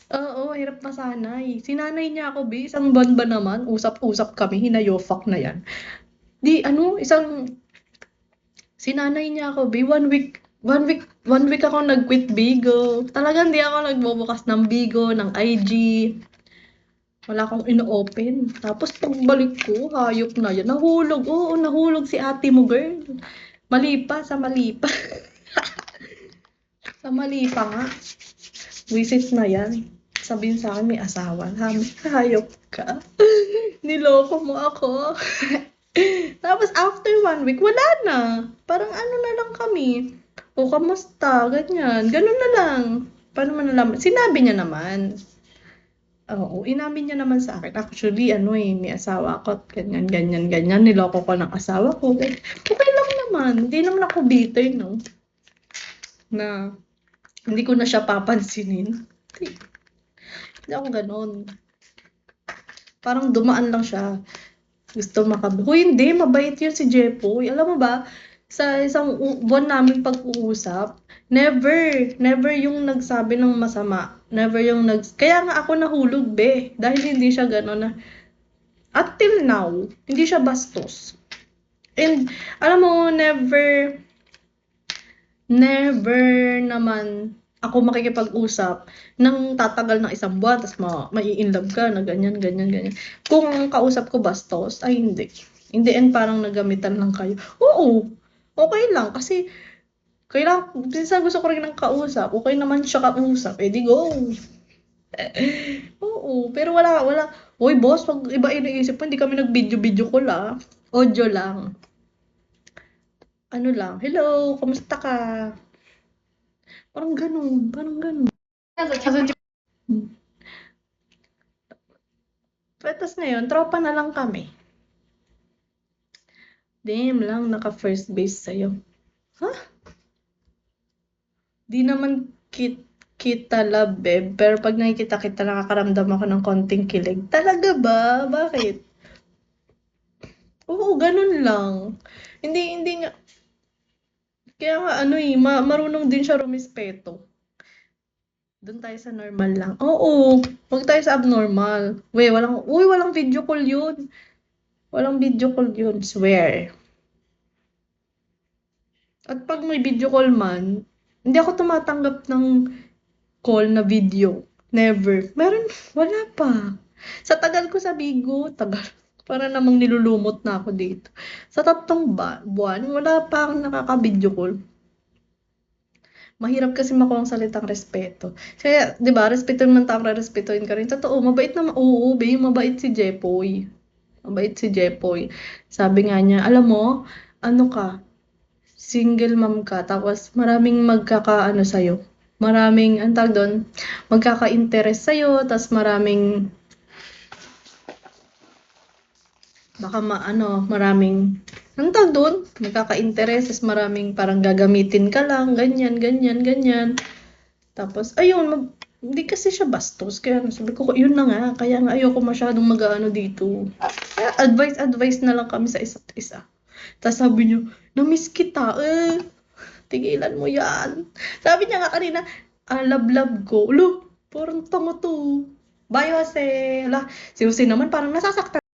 Oo, hirap masanay. Sinanay niya ako, be. Isang buwan ba naman, usap-usap kami, hinayofak na yan. Di, ano, sinanay niya ako, be. One week ako nag-quit Bigo. Talagang di ako nagbubukas ng Bigo, ng IG. Wala akong ino-open. Tapos pagbalik ko, hayop na yan. Nahulog. Oo, nahulog si ate mo, girl. Mali pa, sa mali pa. Sa mali pa nga. Wisit na yan. Sabihin sa akin, may asawa. Hayop ka. Niloko mo ako. Tapos after one week, wala na. Parang ano na lang kami. O, kamusta? Ganyan. Ganun na lang. Paano mo nalaman? Sinabi niya naman. Oo, inamin niya naman sa akin. Actually, ano eh, may asawa ako at ganyan, ganyan, ganyan. Niloko ko ng asawa ko. Okay lang naman. Hindi naman ako bitter, no? Na hindi ko na siya papansinin. Hindi ako ganon. Parang dumaan lang siya. Gusto Huy, hindi. Mabait yun si Jepoy. Alam mo ba, sa isang buwan namin pag-uusap, never yung nagsabi ng masama. Never yung Kaya nga ako nahulog, be. Dahil hindi siya ganon na, until now, hindi siya bastos. And, alam mo, never naman ako makikipag-usap nang tatagal ng isang buwan, tapos mai-inlove ka na ganyan, ganyan, ganyan. Kung ang kausap ko bastos, ay hindi. In the end, parang nagamitan lang kayo. Oo, okay lang. Kasi, minsan gusto ko rin ng kausap. Okay naman siya kausap. Eh, di go. Oo, pero wala. Uy, boss, pag iba iniisip mo, hindi kami nag-video-video call ah. Audio lang. Ano lang, hello, kamusta ka? Parang ganun, parang ganun. Hmm. Tapos ngayon, tropa na lang kami. Damn lang, naka-first base sa'yo. Ha? Di naman kita love, eh. Pero pag nakikita kita, nakakaramdam ako ng konting kilig. Talaga ba? Bakit? Oo, ganun lang. Hindi nga. Kaya nga, ano eh, marunong din siya rumispeto. Doon tayo sa normal lang. Oo, huwag tayo sa abnormal. Walang video call yun. Walang video call yun, swear. At pag may video call man, hindi ako tumatanggap ng call na video. Never. Wala pa. Sa tagal ko sa Bigo, tagal. Para namang nilulumot na ako dito. Sa tatlong buwan, wala pa akong nakaka-video call. Mahirap kasi makuha ang salitang respeto. Kaya, di ba, respetuhin man tao, respetuhin ka rin. Totoo, mabait naman. Oo, babe, mabait si Jepoy. Mabait si Jepoy. Sabi nga niya, alam mo, ano ka, single mom ka, tapos maraming magkakaano sa'yo. Maraming, ang tawag doon, magkaka-interest sa'yo, tapos maraming, baka maraming, ang tawag doon, magkaka-interest, tapos maraming parang gagamitin ka lang, ganyan, ganyan, ganyan. Tapos, ayun, hindi kasi siya bastos. Kaya sabi ko, yun na nga. Kaya nga ayoko masyadong mag-ano dito. Kaya advice na lang kami sa isa't isa. Tapos sabi niyo, na-miss kita. Tigilan mo yan. Sabi niya nga kanina, love ko. Ulo, parang tango to. Bye, Jose. Si Jose naman parang nasasaktan.